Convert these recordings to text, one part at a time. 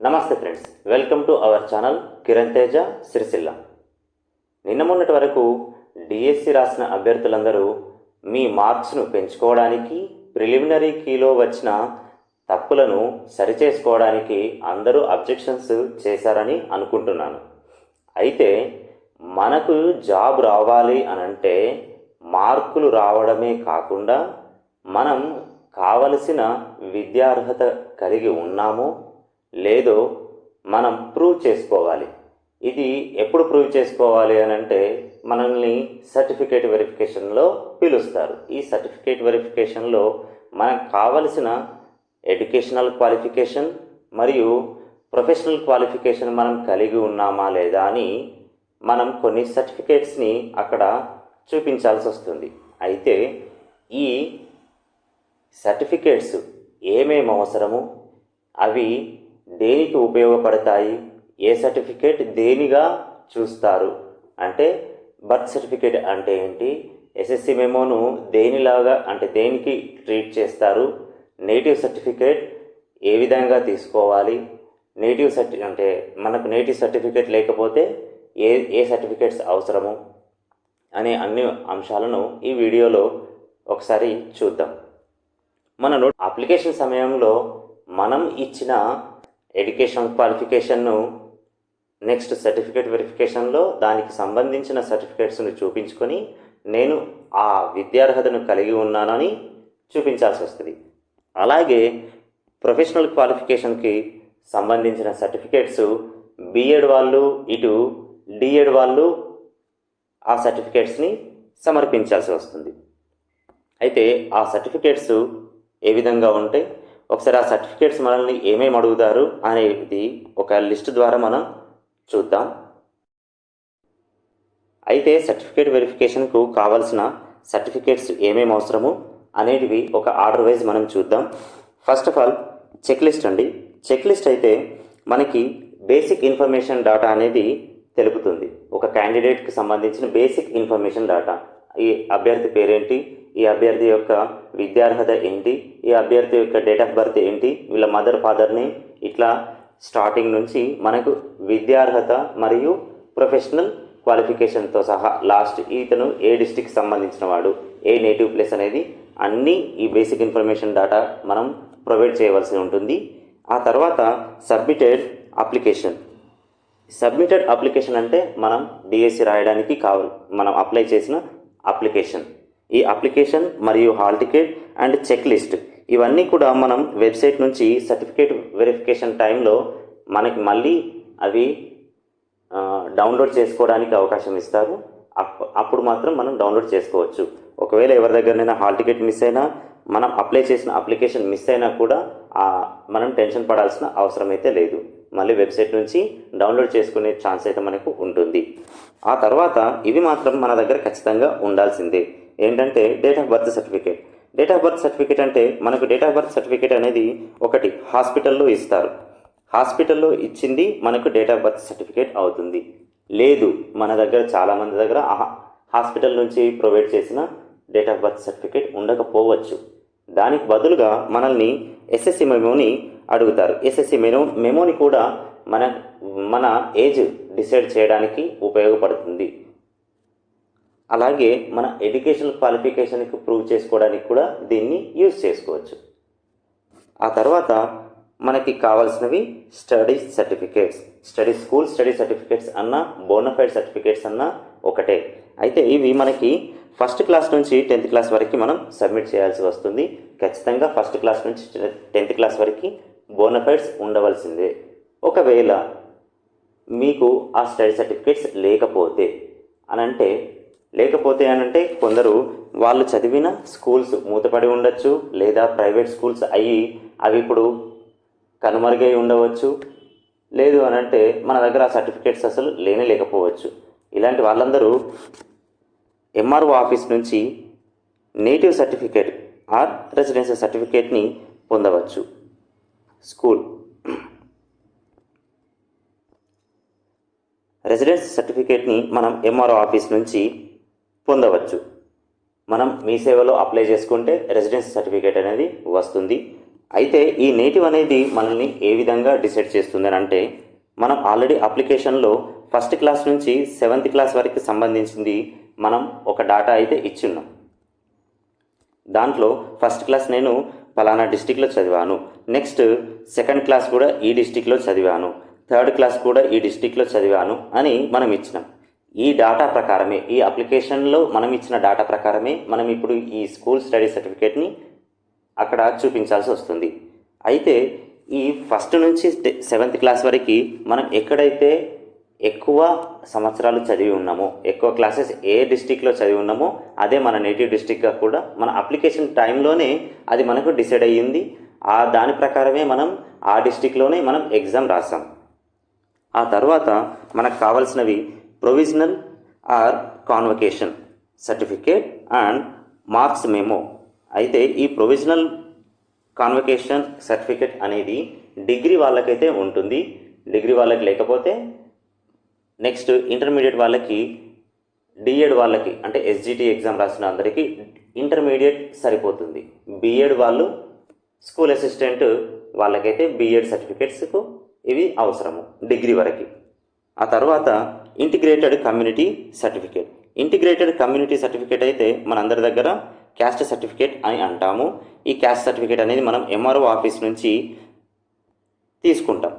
నమస్తే friends, welcome to our channel Kiran Teja Sircilla. నిన్న మొన్నటి వరకు డిఎస్సి రాసిన అభ్యర్థులందరూ మీ మార్క్స్ను పెంచుకోవడానికి ప్రిలిమినరీ కీలో వచ్చిన తప్పులను సరిచేసుకోవడానికి అందరూ అబ్జెక్షన్స్ చేశారని అనుకుంటున్నాను. అయితే మనకు జాబ్ రావాలి అనంటే మార్కులు రావడమే కాకుండా మనం కావలసిన విద్యార్హత కలిగి ఉన్నామో లేదో మనం ప్రూవ్ చేసుకోవాలి. ఇది ఎప్పుడు ప్రూవ్ చేసుకోవాలి అని అంటే మనల్ని సర్టిఫికేట్ వెరిఫికేషన్లో పిలుస్తారు. ఈ సర్టిఫికేట్ వెరిఫికేషన్లో మనకు కావలసిన ఎడ్యుకేషనల్ క్వాలిఫికేషన్ మరియు ప్రొఫెషనల్ క్వాలిఫికేషన్ మనం కలిగి ఉన్నామా లేదా అని మనం కొన్ని సర్టిఫికేట్స్ని అక్కడ చూపించాల్సి వస్తుంది. అయితే ఈ సర్టిఫికేట్స్ ఏమేమి అవసరము, అవి దేనికి ఉపయోగపడతాయి, ఏ సర్టిఫికేట్ దేనిగా చూస్తారు అంటే బర్త్ సర్టిఫికేట్ అంటే ఏంటి, ఎస్ఎస్సి మెమోను దేనిలాగా అంటే దేనికి ట్రీట్ చేస్తారు, నేటివ్ సర్టిఫికేట్ ఏ విధంగా తీసుకోవాలి, అంటే మనకు నేటివ్ సర్టిఫికేట్ లేకపోతే ఏ సర్టిఫికేట్స్ అవసరము అనే అన్ని అంశాలను ఈ వీడియోలో ఒకసారి చూద్దాం. మన అప్లికేషన్ సమయంలో మనం ఇచ్చిన ఎడ్యుకేషన్ క్వాలిఫికేషన్ను నెక్స్ట్ సర్టిఫికేట్ వెరిఫికేషన్లో దానికి సంబంధించిన సర్టిఫికేట్స్ను చూపించుకొని నేను ఆ విద్యార్హతను కలిగి ఉన్నానని చూపించాల్సి వస్తుంది. అలాగే ప్రొఫెషనల్ క్వాలిఫికేషన్కి సంబంధించిన సర్టిఫికేట్స్ బిఎడ్ వాళ్ళు ఇటు డిఎడ్ వాళ్ళు ఆ సర్టిఫికేట్స్ని సమర్పించాల్సి వస్తుంది. అయితే ఆ సర్టిఫికేట్స్ ఏ విధంగా ఉంటాయి, ఒకసారి ఆ సర్టిఫికేట్స్ మనల్ని ఏమేమి అడుగుతారు అనేది ఒక లిస్ట్ ద్వారా మనం చూద్దాం. అయితే సర్టిఫికేట్ వెరిఫికేషన్కు కావాల్సిన సర్టిఫికేట్స్ ఏమేమి అవసరము అనేటివి ఒక ఆర్డర్ వైజ్ మనం చూద్దాం. First of all checklist అండి. చెక్ లిస్ట్ అయితే మనకి బేసిక్ ఇన్ఫర్మేషన్ డేటా అనేది తెలుపుతుంది. ఒక క్యాండిడేట్కి సంబంధించిన బేసిక్ ఇన్ఫర్మేషన్ డేటా, ఈ అభ్యర్థి పేరేంటి, ఈ అభ్యర్థి యొక్క విద్యార్హత ఏంటి, ఈ అభ్యర్థి యొక్క డేట్ ఆఫ్ బర్త్ ఏంటి, వీళ్ళ మదర్ ఫాదర్ నేమ్, ఇట్లా స్టార్టింగ్ నుంచి మనకు విద్యార్హత మరియు ప్రొఫెషనల్ క్వాలిఫికేషన్తో సహా లాస్ట్ ఇతను ఏ డిస్ట్రిక్ట్కి సంబంధించిన వాడు, ఏ నేటివ్ ప్లేస్ అనేది అన్నీ ఈ బేసిక్ ఇన్ఫర్మేషన్ డేటా మనం ప్రొవైడ్ చేయవలసి ఉంటుంది. ఆ తర్వాత సబ్మిటెడ్ అప్లికేషన్ అంటే మనం డిఎస్సి రాయడానికి మనం అప్లై చేసిన అప్లికేషన్. ఈ అప్లికేషన్ మరియు hall ticket and checklist ఇవన్నీ కూడా మనం వెబ్సైట్ నుంచి సర్టిఫికేట్ వెరిఫికేషన్ టైంలో మనకి మళ్ళీ అవి డౌన్లోడ్ చేసుకోవడానికి అవకాశం ఇస్తారు. అప్పుడు మాత్రం మనం డౌన్లోడ్ చేసుకోవచ్చు. ఒకవేళ ఎవరి దగ్గరనైనా హాల్ టికెట్ మిస్ అయినా, మనం అప్లై చేసిన అప్లికేషన్ మిస్ అయినా కూడా మనం టెన్షన్ పడాల్సిన అవసరం అయితే లేదు. మళ్ళీ వెబ్సైట్ నుంచి డౌన్లోడ్ చేసుకునే ఛాన్స్ అయితే మనకు ఉంటుంది. ఆ తర్వాత ఇవి మాత్రం మన దగ్గర ఖచ్చితంగా ఉండాల్సిందే. ఏంటంటే date of birth certificate. Date of birth certificate అంటే మనకు డేట్ ఆఫ్ బర్త్ సర్టిఫికేట్ అనేది ఒకటి హాస్పిటల్లో ఇస్తారు. హాస్పిటల్లో ఇచ్చింది మనకు డేట్ ఆఫ్ బర్త్ సర్టిఫికేట్ అవుతుంది. లేదు, మన దగ్గర చాలామంది దగ్గర హాస్పిటల్ నుంచి ప్రొవైడ్ చేసిన డేట్ ఆఫ్ బర్త్ సర్టిఫికేట్ ఉండకపోవచ్చు. దానికి బదులుగా మనల్ని ఎస్ఎస్సి మెమోని అడుగుతారు. ఎస్ఎస్సి మెమోని కూడా మన ఏజ్ డిసైడ్ చేయడానికి ఉపయోగపడుతుంది. అలాగే మన ఎడ్యుకేషనల్ క్వాలిఫికేషన్కి ప్రూవ్ చేసుకోవడానికి కూడా దీన్ని యూజ్ చేసుకోవచ్చు. ఆ తర్వాత మనకి కావాల్సినవి స్టడీ సర్టిఫికేట్స్ అన్న బోనఫైడ్ సర్టిఫికేట్స్ అన్న ఒకటే. అయితే ఇవి మనకి ఫస్ట్ క్లాస్ నుంచి 10th క్లాస్ వరకు మనం సబ్మిట్ చేయాల్సి వస్తుంది. ఖచ్చితంగా ఫస్ట్ క్లాస్ నుంచి 10th క్లాస్ వరకు బోనఫైడ్స్ ఉండవలసిందే. ఒకవేళ మీకు ఆ స్టడీ సర్టిఫికేట్స్ లేకపోతే అనంటే కొందరు వాళ్ళు చదివిన స్కూల్స్ మూతపడి ఉండొచ్చు, లేదా ప్రైవేట్ స్కూల్స్ అవి ఇప్పుడు కనుమరుగై ఉండవచ్చు. లేదు అనంటే మన దగ్గర ఆ సర్టిఫికేట్స్ అసలు లేకపోవచ్చు. ఇలాంటి వాళ్ళందరూ ఎంఆర్ఓ ఆఫీస్ నుంచి నేటివ్ సర్టిఫికేట్ ఆర్ రెసిడెన్షియల్ సర్టిఫికేట్ని పొందవచ్చు. రెసిడెన్స్ సర్టిఫికేట్ని మనం ఎంఆర్ఓ ఆఫీస్ నుంచి పొందవచ్చు. మనం మీ సేవలో అప్లై చేసుకుంటే రెసిడెన్స్ సర్టిఫికేట్ అనేది వస్తుంది. అయితే ఈ నేటివ్ అనేది మనల్ని ఏ విధంగా డిసైడ్ చేస్తుంది అని అంటే, మనం ఆల్రెడీ అప్లికేషన్లో ఫస్ట్ క్లాస్ నుంచి 7th క్లాస్ వరకు సంబంధించింది మనం ఒక డాటా అయితే ఇచ్చున్నాం. దాంట్లో ఫస్ట్ క్లాస్ నేను ఫలానా డిస్టిక్లో చదివాను, నెక్స్ట్ సెకండ్ క్లాస్ కూడా ఈ డిస్టిక్లో చదివాను, థర్డ్ క్లాస్ కూడా ఈ డిస్టిక్లో చదివాను అని మనం ఇచ్చినాం. ఈ డాటా ప్రకారమే, ఈ అప్లికేషన్లో మనం ఇచ్చిన డాటా ప్రకారమే మనం ఇప్పుడు ఈ స్కూల్ స్టడీ సర్టిఫికేట్ని అక్కడ చూపించాల్సి వస్తుంది. అయితే ఈ ఫస్ట్ నుంచి 7th క్లాస్ వరకు మనం ఎక్కడైతే ఎక్కువ సంవత్సరాలు చదివి ఉన్నామో, ఎక్కువ క్లాసెస్ ఏ డిస్టిక్లో చదివి ఉన్నామో అదే మన నేటివ్ డిస్టిక్గా కూడా మన అప్లికేషన్ టైంలోనే అది మనకు డిసైడ్ అయ్యింది. దాని ప్రకారమే మనం ఆ డిస్టిక్లోనే మనం ఎగ్జామ్ రాసాం. ఆ తర్వాత మనకు కావాల్సినవి provisional are convocation certificate and marks memo. అయితే ఈ ప్రొవిజనల్ కాన్వకేషన్ సర్టిఫికేట్ అనేది డిగ్రీ వాళ్ళకైతే ఉంటుంది. డిగ్రీ వాళ్ళకి లేకపోతే నెక్స్ట్ ఇంటర్మీడియట్ వాళ్ళకి, డిఎడ్ వాళ్ళకి అంటే ఎస్జిటి ఎగ్జామ్ రాసిన అందరికీ ఇంటర్మీడియట్ సరిపోతుంది. బిఎడ్ వాళ్ళు, స్కూల్ అసిస్టెంట్ వాళ్ళకైతే బిఎడ్ సర్టిఫికేట్స్కు ఇవి అవసరము డిగ్రీ వరకు. ఆ తర్వాత integrated community certificate. Integrated community certificate అయితే మనందరి దగ్గర క్యాస్ట్ సర్టిఫికేట్ అని అంటాము. ఈ క్యాస్ట్ సర్టిఫికేట్ అనేది మనం ఎంఆర్ఓ ఆఫీస్ నుంచి తీసుకుంటాం.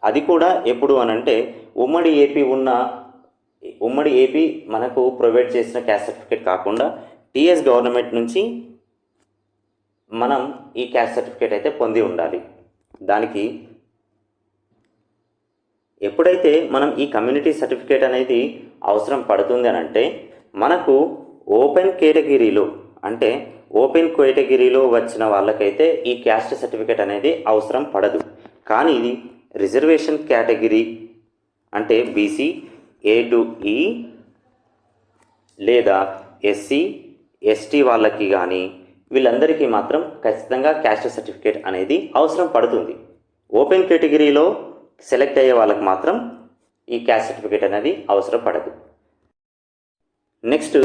అది కూడా ఎప్పుడు అనంటే ఉమ్మడి ఏపీ మనకు ప్రొవైడ్ చేసిన క్యాస్ట్ సర్టిఫికేట్ కాకుండా టీఎస్ గవర్నమెంట్ నుంచి మనం ఈ క్యాస్ట్ సర్టిఫికేట్ అయితే పొంది ఉండాలి. దానికి ఎప్పుడైతే మనం ఈ కమ్యూనిటీ సర్టిఫికేట్ అనేది అవసరం పడుతుంది అని అంటే, మనకు ఓపెన్ కేటగిరీలో అంటే ఓపెన్ కేటగిరీలో వచ్చిన వాళ్ళకైతే ఈ క్యాస్ట్ సర్టిఫికేట్ అనేది అవసరం పడదు. కానీ ఇది రిజర్వేషన్ కేటగిరీ అంటే బీసీ, ఏ టు ఈ లేదా ఎస్సీ, ఎస్టీ వాళ్ళకి కానీ వీళ్ళందరికీ మాత్రం ఖచ్చితంగా క్యాస్ట్ సర్టిఫికేట్ అనేది అవసరం పడుతుంది. ఓపెన్ కేటగిరీలో సెలెక్ట్ అయ్యే వాళ్ళకి మాత్రం ఈ క్యాస్ట్ సర్టిఫికేట్ అనేది అవసరం పడదు. Next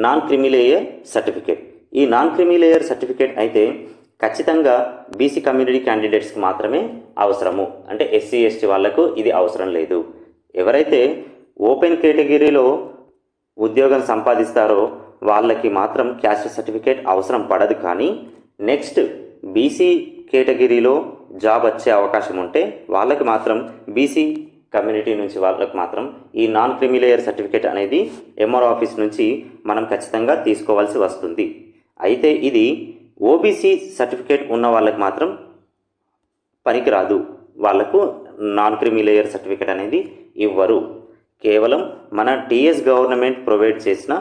non creamy layer certificate. ఈ నాన్ క్రిమిలేయర్ సర్టిఫికేట్ అయితే ఖచ్చితంగా బీసీ కమ్యూనిటీ క్యాండిడేట్స్కి మాత్రమే అవసరము. అంటే ఎస్సీ, ఎస్టీ వాళ్లకు ఇది అవసరం లేదు. ఎవరైతే ఓపెన్ కేటగిరీలో ఉద్యోగం సంపాదిస్తారో వాళ్ళకి మాత్రం క్యాస్ట్ సర్టిఫికేట్ అవసరం పడదు. కానీ నెక్స్ట్ బీసీ కేటగిరీలో జాబ్ వచ్చే అవకాశం ఉంటే వాళ్ళకి మాత్రం, బీసీ కమ్యూనిటీ నుంచి వాళ్ళకి మాత్రం ఈ నాన్ క్రిమిలేయర్ సర్టిఫికేట్ అనేది ఎంఆర్ఓ ఆఫీస్ నుంచి మనం ఖచ్చితంగా తీసుకోవాల్సి వస్తుంది. అయితే ఇది ఓబీసీ సర్టిఫికేట్ ఉన్న వాళ్ళకి మాత్రం పనికిరాదు. వాళ్లకు నాన్ క్రిమిలేయర్ సర్టిఫికేట్ అనేది ఇవ్వరు. కేవలం మన టీఎస్ గవర్నమెంట్ ప్రొవైడ్ చేసిన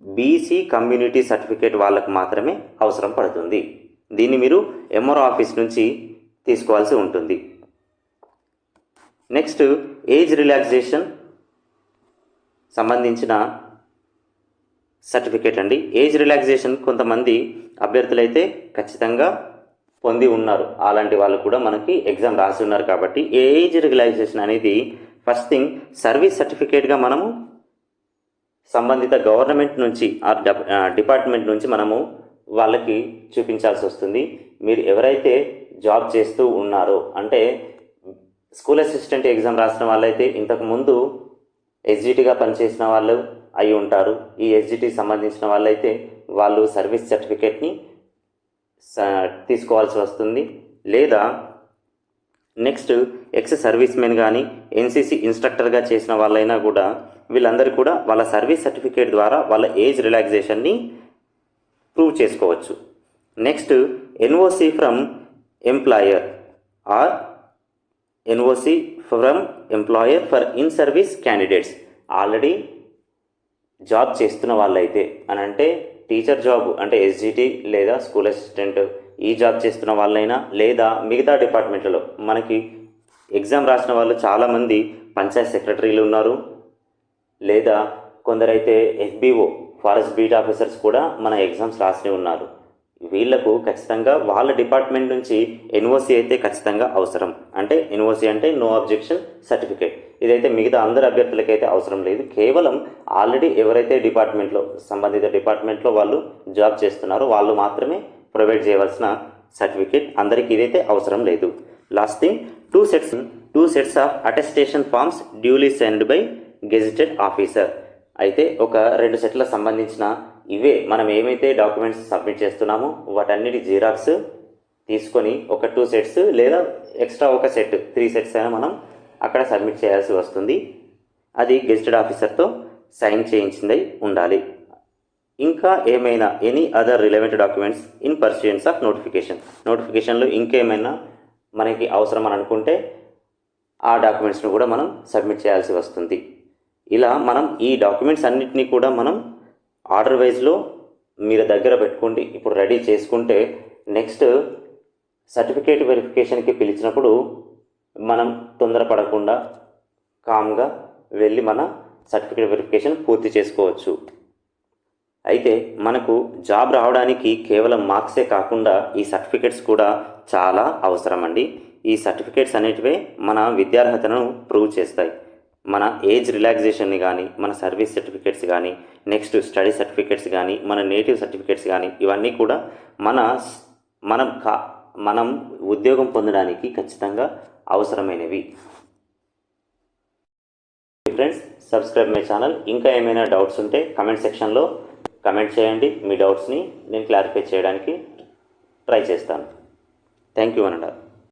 బీసీ కమ్యూనిటీ సర్టిఫికేట్ వాళ్ళకు మాత్రమే అవసరం పడుతుంది. దీన్ని మీరు ఎంఆర్ఓ ఆఫీస్ నుంచి తీసుకోవాల్సి ఉంటుంది. నెక్స్ట్ ఏజ్ రిలాక్సేషన్ సంబంధించిన సర్టిఫికేట్ అండి. ఏజ్ రిలాక్సేషన్ కొంతమంది అభ్యర్థులైతే ఖచ్చితంగా పొంది ఉన్నారు. అలాంటి వాళ్ళు కూడా మనకి ఎగ్జామ్ రాసి ఉన్నారు. కాబట్టి ఏజ్ రిలాక్సేషన్ అనేది ఫస్ట్ థింగ్ సర్వీస్ సర్టిఫికేట్గా మనము సంబంధిత గవర్నమెంట్ నుంచి డిపార్ట్మెంట్ నుంచి మనము వాళ్ళకి చూపించాల్సి వస్తుంది. మీరు ఎవరైతే జాబ్ చేస్తూ ఉన్నారో, అంటే స్కూల్ అసిస్టెంట్ ఎగ్జామ్ రాసిన వాళ్ళైతే ఇంతకుముందు ఎస్జిటిగా పనిచేసిన వాళ్ళు అయి ఉంటారు. ఈ ఎస్జిటికి సంబంధించిన వాళ్ళైతే వాళ్ళు సర్వీస్ సర్టిఫికేట్ని తీసుకోవాల్సి వస్తుంది. లేదా నెక్స్ట్ ఎక్స్ సర్వీస్ మెన్ కానీ ఎన్సిసి ఇన్స్ట్రక్టర్గా చేసిన వాళ్ళైనా కూడా వీళ్ళందరూ కూడా వాళ్ళ సర్వీస్ సర్టిఫికేట్ ద్వారా వాళ్ళ ఏజ్ రిలాక్సేషన్ని ప్రూవ్ చేసుకోవచ్చు. Next NOC from employer or NOC from employer for in service candidates. Already job చేస్తున్న వాళ్ళైతే అని అంటే టీచర్ జాబ్ అంటే ఎస్జిటి లేదా స్కూల్ అసిస్టెంట్ ఈ జాబ్ చేస్తున్న వాళ్ళైనా, లేదా మిగతా డిపార్ట్మెంట్లలో మనకి ఎగ్జామ్ రాసిన వాళ్ళు చాలామంది పంచాయత్ సెక్రటరీలు ఉన్నారు, లేదా కొందరైతే ఎఫ్బిఓ ఫారెస్ట్ బీట్ ఆఫీసర్స్ కూడా మన ఎగ్జామ్స్ రాసి ఉన్నారు. వీళ్లకు ఖచ్చితంగా వాళ్ళ డిపార్ట్మెంట్ నుంచి ఎన్ఓసి అయితే ఖచ్చితంగా అవసరం. అంటే ఎన్ఓసి అంటే నో అబ్జెక్షన్ సర్టిఫికేట్. ఇదైతే మిగతా అందరు అభ్యర్థులకైతే అవసరం లేదు. కేవలం ఆల్రెడీ ఎవరైతే డిపార్ట్మెంట్లో సంబంధిత డిపార్ట్మెంట్లో వాళ్ళు జాబ్ చేస్తున్నారో వాళ్ళు మాత్రమే ప్రొవైడ్ చేయవలసిన సర్టిఫికేట్. అందరికీ ఇదైతే అవసరం లేదు. Last thing, two sets of attestation forms duly send by gazetted officer. అయితే ఒక 2 సెట్ల సంబంధించిన ఇవే మనం ఏమైతే డాక్యుమెంట్స్ సబ్మిట్ చేస్తున్నామో వాటన్నిటి జిరాక్స్ తీసుకొని ఒక 2 సెట్స్ లేదా ఎక్స్ట్రా ఒక సెట్ 3 సెట్స్ అయినా మనం అక్కడ సబ్మిట్ చేయాల్సి వస్తుంది. అది గెజిటెడ్ ఆఫీసర్తో సైన్ చేయించిందై ఉండాలి. ఇంకా ఏమైనా any other relevant documents in pursuance of నోటిఫికేషన్లో ఇంకేమైనా మనకి అవసరం అని అనుకుంటే ఆ డాక్యుమెంట్స్ను కూడా మనం సబ్మిట్ చేయాల్సి వస్తుంది. ఇలా మనం ఈ డాక్యుమెంట్స్ అన్నిటినీ కూడా మనం ఆర్డర్ వైజ్లో మీరు దగ్గర పెట్టుకోండి. ఇప్పుడు రెడీ చేసుకుంటే నెక్స్ట్ సర్టిఫికేట్ వెరిఫికేషన్కి పిలిచినప్పుడు మనం తొందరపడకుండా కామ్గా వెళ్ళి మన సర్టిఫికేట్ వెరిఫికేషన్ పూర్తి చేసుకోవచ్చు. అయితే మనకు జాబ్ రావడానికి కేవలం మార్క్సే కాకుండా ఈ సర్టిఫికేట్స్ కూడా చాలా అవసరం అండి. ఈ సర్టిఫికేట్స్ అనేటివే మన విద్యార్హతను ప్రూవ్ చేస్తాయి. మన ఏజ్ రిలాక్సేషన్ని కానీ, మన సర్వీస్ సర్టిఫికేట్స్ కానీ, నెక్స్ట్ స్టడీ సర్టిఫికేట్స్ కానీ, మన నేటివ్ సర్టిఫికేట్స్ కానీ ఇవన్నీ కూడా మనం ఉద్యోగం పొందడానికి ఖచ్చితంగా అవసరమైనవి. Friends, subscribe my channel. ఇంకా ఏమైనా డౌట్స్ ఉంటే కమెంట్ సెక్షన్లో కమెంట్ చేయండి. మీ డౌట్స్ని నేను క్లారిఫై చేయడానికి ట్రై చేస్తాను. థ్యాంక్ యూ అనండి.